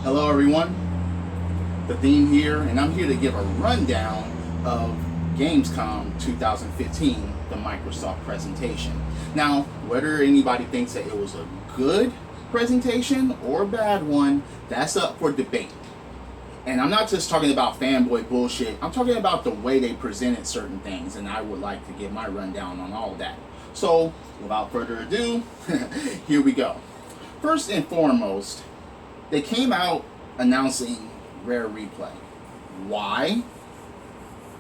Hello everyone, the theme here, and I'm here to give a rundown of Gamescom 2015, the Microsoft presentation. Now, whether anybody thinks that it was a good presentation or a bad one, that's up for debate. And I'm not just talking about fanboy bullshit, I'm talking about the way they presented certain things, and I would like to give my rundown on all of that. So, without further ado, here we go. First and foremost, they came out announcing Rare Replay. Why?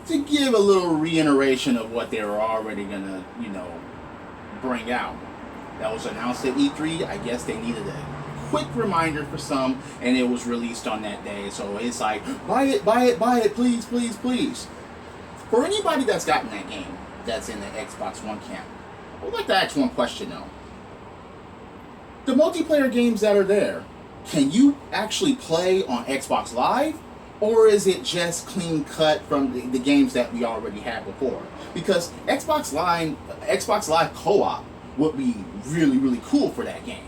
To give a little reiteration of what they were already gonna, bring out. That was announced at E3. I guess they needed a quick reminder for some, and it was released on that day. So it's like, buy it, please, please, please. For anybody that's gotten that game, that's in the Xbox One camp, I would like to ask one question though. The multiplayer games that are there, can you actually play on Xbox Live? Or is it just clean cut from the games that we already had before? Because Xbox Live co-op would be really, really cool for that game.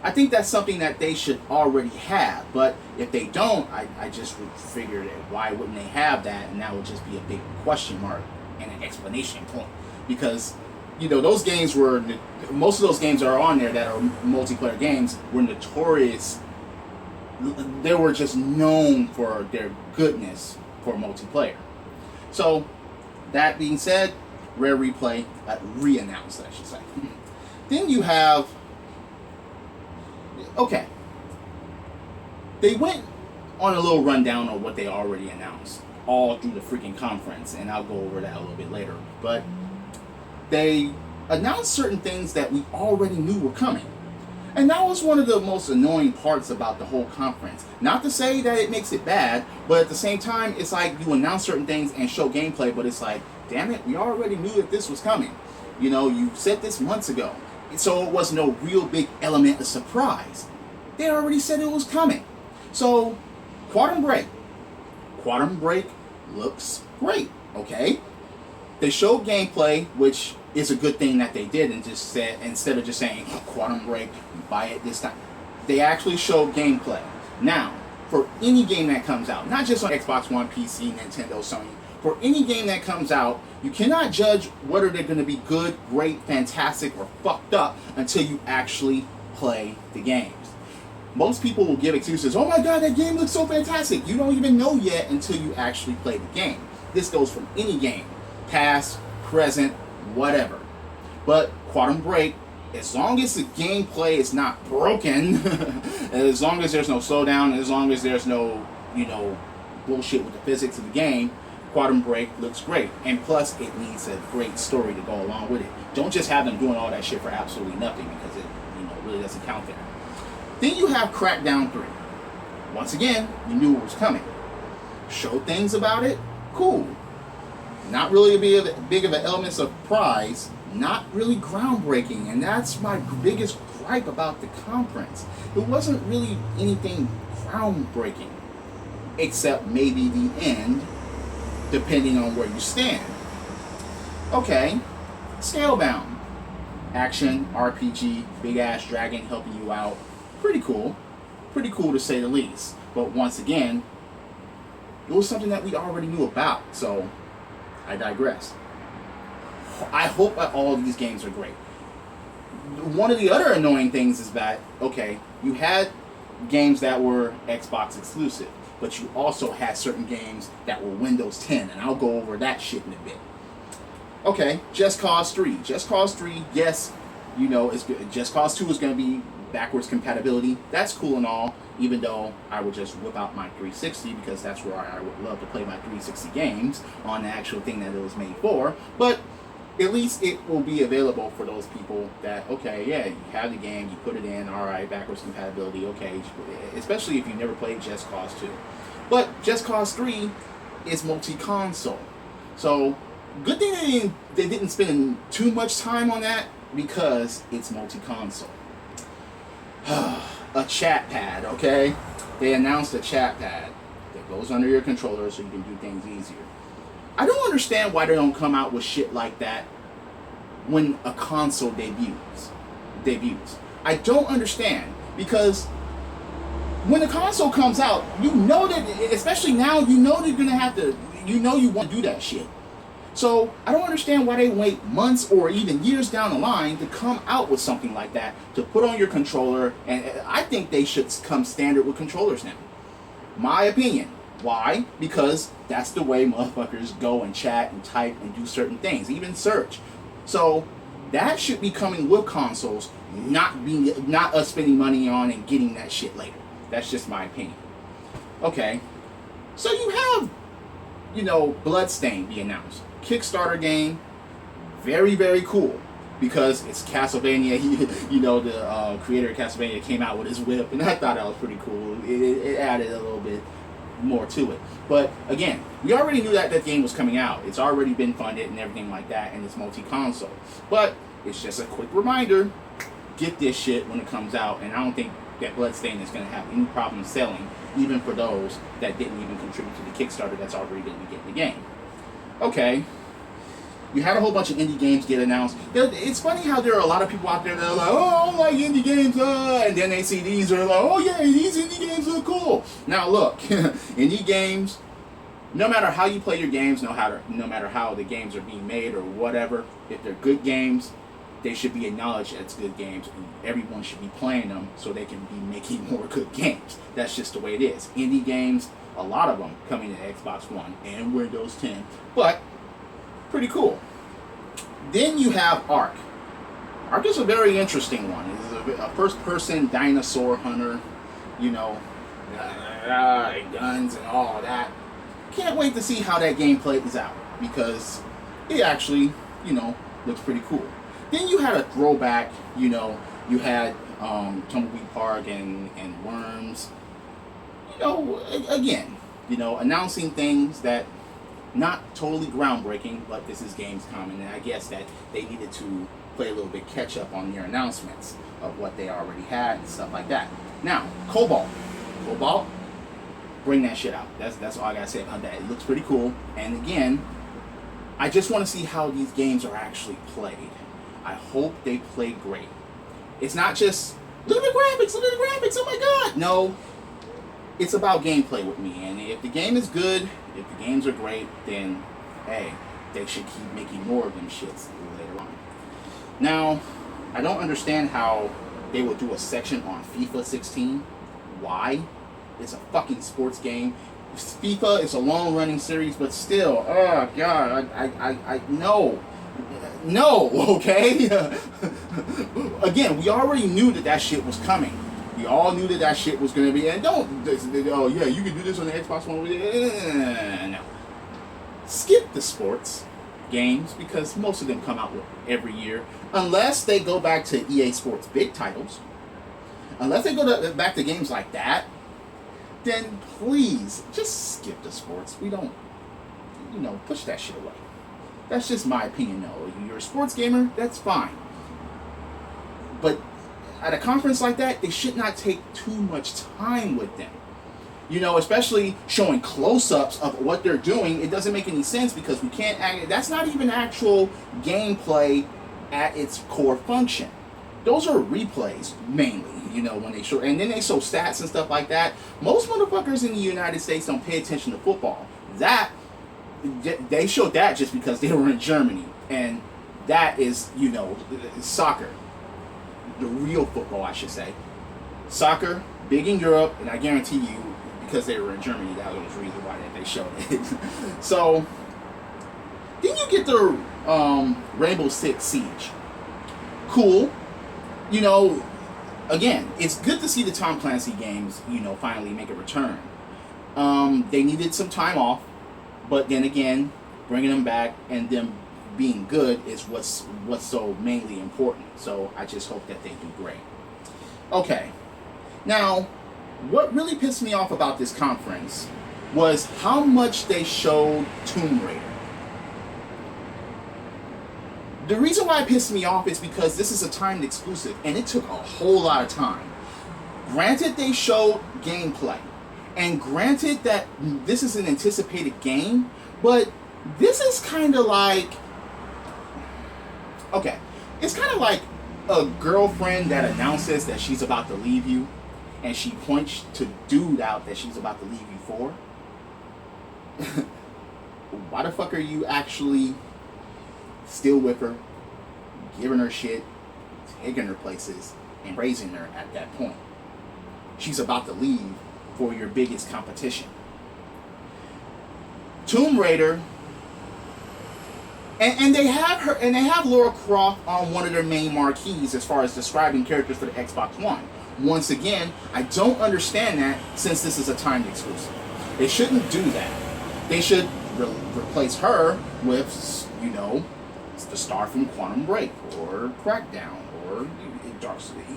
I think that's something that they should already have, but if they don't, I just would figure that why wouldn't they have that, and that would just be a big question mark and an explanation point. Because those games were, most of those games that are on there that are multiplayer games were notorious. They were just known for their goodness for multiplayer. So, that being said, Rare Replay, re-announced, I should say. Then you have, okay, they went on a little rundown of what they already announced, all through the freaking conference, and I'll go over that a little bit later. But they announced certain things that we already knew were coming. And that was one of the most annoying parts about the whole conference. Not to say that it makes it bad, but at the same time, it's like you announce certain things and show gameplay, but it's like, damn it, we already knew that this was coming. You said this months ago. So it was no real big element of surprise. They already said it was coming. So, Quantum Break. Quantum Break looks great, okay? They showed gameplay, which is a good thing that they did, and just said, instead of just saying Quantum Break, buy it this time, they actually showed gameplay. Now, for any game that comes out, not just on Xbox One, PC, Nintendo, Sony, for any game that comes out, you cannot judge whether they're going to be good, great, fantastic, or fucked up until you actually play the games. Most people will give excuses, oh my god, that game looks so fantastic. You don't even know yet until you actually play the game. This goes from any game, past, present, whatever. But Quantum Break, as long as the gameplay is not broken, as long as there's no slowdown, as long as there's no, bullshit with the physics of the game, Quantum Break looks great. And plus, it needs a great story to go along with it. Don't just have them doing all that shit for absolutely nothing, because it, really doesn't count there. Then you have Crackdown 3. Once again, you knew it was coming. Showed things about it, cool. Not really big of an element of surprise, not really groundbreaking, and that's my biggest gripe about the conference. It wasn't really anything groundbreaking, except maybe the end, depending on where you stand. Okay, Scalebound. Action, RPG, big ass dragon helping you out. Pretty cool to say the least. But once again, it was something that we already knew about, so I digress. I hope that all of these games are great. One of the other annoying things is that, okay, you had games that were Xbox exclusive, but you also had certain games that were Windows 10, and I'll go over that shit in a bit. Okay, Just Cause 3. Just Cause 3, yes, it's good. Just Cause 2 is going to be backwards compatibility. That's cool and all, even though I would just whip out my 360 because that's where I would love to play my 360 games on the actual thing that it was made for. But at least it will be available for those people that, okay, yeah, you have the game, you put it in, alright, backwards compatibility, okay, especially if you never played Just Cause 2. But Just Cause 3 is multi-console. So, good thing they didn't spend too much time on that because it's multi-console. A chat pad, okay? They announced a chat pad that goes under your controller so you can do things easier. I don't understand why they don't come out with shit like that when a console debuts. I don't understand, because when the console comes out, you know that, especially now, you know they're gonna have to, you know you want to do that shit. So I don't understand why they wait months or even years down the line to come out with something like that to put on your controller. And I think they should come standard with controllers now. My opinion. Why? Because that's the way motherfuckers go and chat and type and do certain things, even search. So that should be coming with consoles, not us spending money on and getting that shit later. That's just my opinion. Okay, so you have, Bloodstained be announced. Kickstarter game, very, very cool, because it's Castlevania. The creator of Castlevania came out with his whip, and I thought that was pretty cool. It added a little bit more to it. But again, we already knew that game was coming out. It's already been funded and everything like that, and it's multi-console. But it's just a quick reminder, get this shit when it comes out, and I don't think that Bloodstained is going to have any problem selling, even for those that didn't even contribute to the Kickstarter that's already going to be getting the game. Okay, you had a whole bunch of indie games get announced. It's funny how there are a lot of people out there that are like, oh, I don't like indie games, and then they see these are like, oh yeah, these indie games are cool. Now look, indie games, no matter how you play your games, no matter how the games are being made or whatever, if they're good games, they should be acknowledged as good games, and everyone should be playing them so they can be making more good games. That's just the way it is. Indie games, a lot of them coming to Xbox One and Windows 10, but pretty cool. Then you have Ark. Ark is a very interesting one. It's a first-person dinosaur hunter, guns and all that. Can't wait to see how that game plays out, because it actually, looks pretty cool. Then you had a throwback, you had Tumbleweed Park and Worms. Again, announcing things that not totally groundbreaking, but this is Gamescom, and I guess that they needed to play a little bit catch up on their announcements of what they already had and stuff like that. Now, Cobalt, bring that shit out. That's all I gotta say about that. It looks pretty cool, and again, I just want to see how these games are actually played. I hope they play great. It's not just look at the graphics, oh my god. No, it's about gameplay with me, and if the game is good, if the games are great, then hey, they should keep making more of them shits later on. Now, I don't understand how they would do a section on FIFA 16. Why? It's a fucking sports game. FIFA is a long-running series, but still, oh god, I no, okay? Again, we already knew that shit was coming. We all knew that shit was going to be, and oh yeah, you can do this on the Xbox One. No. Skip the sports games, because most of them come out every year, unless they go back to EA Sports big titles. Unless they go back to games like that, then please, just skip the sports. We don't, push that shit away. That's just my opinion, though. If you're a sports gamer, that's fine. But at a conference like that, they should not take too much time with them. Especially showing close-ups of what they're doing. It doesn't make any sense, because we can't that's not even actual gameplay at its core function. Those are replays, mainly, when they show, and then they show stats and stuff like that. Most motherfuckers in the United States don't pay attention to football. They showed that just because they were in Germany, and that is, soccer. The real football, I should say. Soccer, big in Europe, and I guarantee you, because they were in Germany, that was the reason why they showed it. So, then you get the Rainbow Six Siege. Cool. Again, it's good to see the Tom Clancy games, finally make a return. They needed some time off, but then again, bringing them back and them being good is what's so mainly important. So I just hope that they do great. Okay, now what really pissed me off about this conference was how much they showed Tomb Raider. The reason why it pissed me off is because this is a timed exclusive, and it took a whole lot of time. Granted, they showed gameplay, and granted that this is an anticipated game, but this is kind of like, okay, it's kind of like a girlfriend that announces that she's about to leave you, and she points to dude out that she's about to leave you for, why the fuck are you actually still with her, giving her shit, taking her places, and raising her at that point? She's about to leave for your biggest competition. Tomb Raider, and they have her, and they have Lara Croft on one of their main marquees as far as describing characters for the Xbox One. Once again, I don't understand that since this is a timed exclusive. They shouldn't do that. They should replace her with, you know, the star from Quantum Break or Crackdown or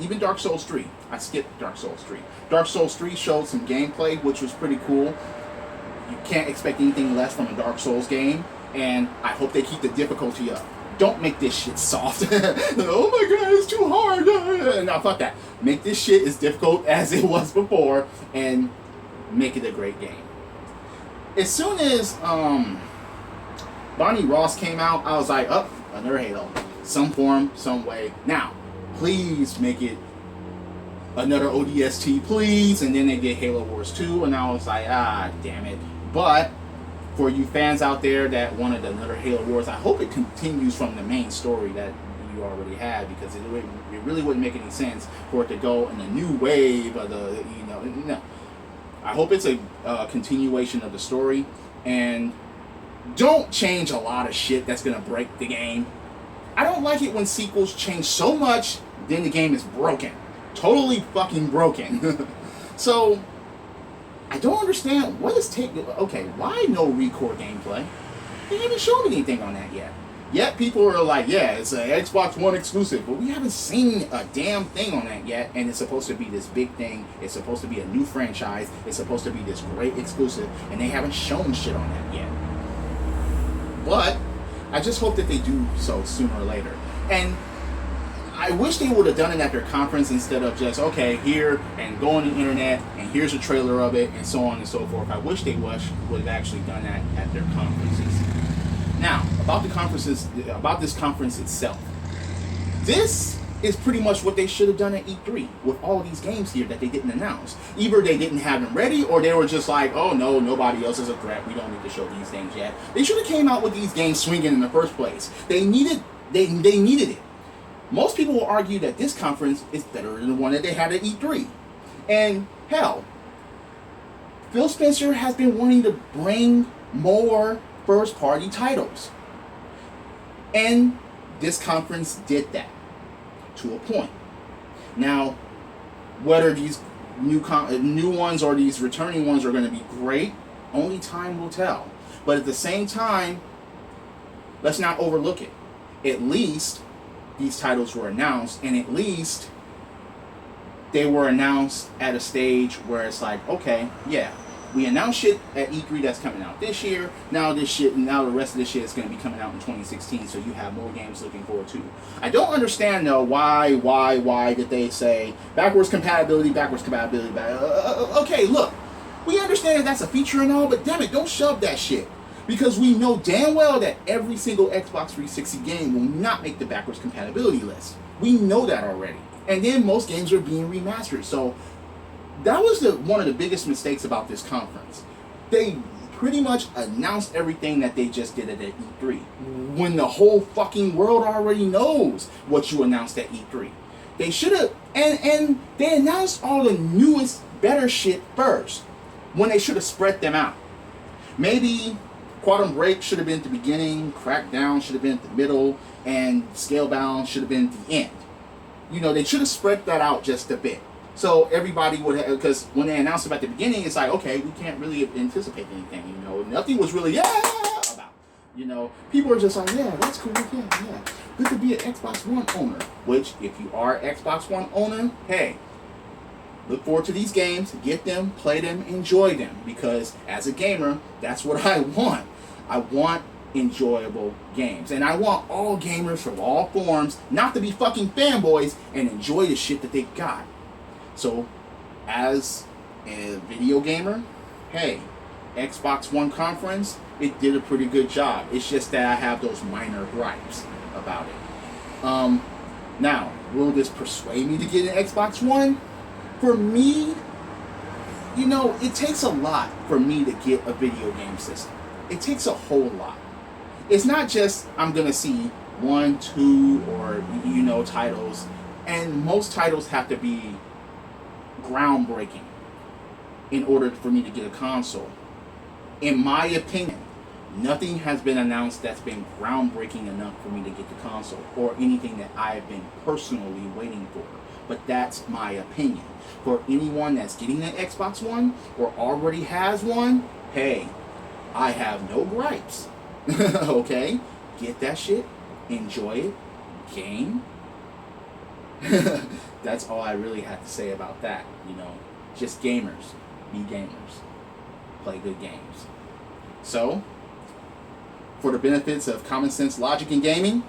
even Dark Souls 3. I skipped Dark Souls 3. Dark Souls 3 showed some gameplay, which was pretty cool. You can't expect anything less from a Dark Souls game, and I hope they keep the difficulty up. Don't make this shit soft. Oh my god, it's too hard. No, fuck that. Make this shit as difficult as it was before, and make it a great game. As soon as Bonnie Ross came out, I was like, oh, another Halo. Some form, some way. Now, please make it another ODST, please. And then they did Halo Wars 2, and I was like, ah, damn it. But for you fans out there that wanted another Halo Wars, I hope it continues from the main story that you already had, because it really wouldn't make any sense for it to go in a new wave of the, you know, no. I hope it's a continuation of the story, and don't change a lot of shit that's gonna break the game. I don't like it when sequels change so much, then the game is broken. Totally fucking broken. So, I don't understand what is taking. Okay, why no Recore gameplay? They haven't shown anything on that yet. Yet people are like, yeah, it's an Xbox One exclusive, but we haven't seen a damn thing on that yet, and it's supposed to be this big thing. It's supposed to be a new franchise. It's supposed to be this great exclusive, and they haven't shown shit on that yet. But I just hope that they do so sooner or later. And I wish they would have done it at their conference instead of just, okay, here, and go on the internet, and here's a trailer of it, and so on and so forth. I wish they would have actually done that at their conferences. Now, about this conference itself. This is pretty much what they should have done at E3 with all these games here that they didn't announce. Either they didn't have them ready, or they were just like, oh no, nobody else is a threat. We don't need to show these things yet. They should have came out with these games swinging in the first place. They needed it. Most people will argue that this conference is better than the one that they had at E3. And hell, Phil Spencer has been wanting to bring more first-party titles. And this conference did that to a point. Now, whether these new ones or these returning ones are going to be great, only time will tell. But at the same time, let's not overlook it. At least these titles were announced, and at least they were announced at a stage where it's like, okay, yeah, we announced shit at E3 that's coming out this year. Now the rest of this shit is going to be coming out in 2016, so you have more games looking forward to. I don't understand though why did they say backwards compatibility? Okay, look, we understand that that's a feature and all, but damn it, don't shove that shit. Because we know damn well that every single Xbox 360 game will not make the backwards compatibility list. We know that already. And then most games are being remastered. So that was one of the biggest mistakes about this conference. They pretty much announced everything that they just did at E3. When the whole fucking world already knows what you announced at E3. They should have, and they announced all the newest, better shit first. When they should have spread them out. Maybe Quantum Break should have been at the beginning, Crackdown should have been at the middle, and Scalebound should have been at the end. You know, they should have spread that out just a bit. So everybody would have, because when they announced them at the beginning, it's like, okay, we can't really anticipate anything, you know. Nothing was really, about. You know, people are just like, yeah, that's cool, yeah. Good to be an Xbox One owner. Which, if you are an Xbox One owner, hey, look forward to these games, get them, play them, enjoy them. Because as a gamer, that's what I want. I want enjoyable games. And I want all gamers from all forms not to be fucking fanboys and enjoy the shit that they got. So, as a video gamer, hey, Xbox One conference, it did a pretty good job. It's just that I have those minor gripes about it. Now, will this persuade me to get an Xbox One? For me, you know, it takes a lot for me to get a video game system. It takes a whole lot. It's not just I'm gonna see 1, 2, or you know, titles, and most titles have to be groundbreaking in order for me to get a console. In my opinion, nothing has been announced that's been groundbreaking enough for me to get the console, or anything that I've been personally waiting for. But that's my opinion. For anyone that's getting an Xbox One or already has one, hey, I have no gripes. Okay? Get that shit, enjoy it, game. That's all I really have to say about that, you know. Just gamers. Be gamers. Play good games. So, for the benefits of common sense logic in gaming,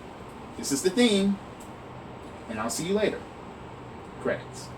this is the theme. And I'll see you later. Credits.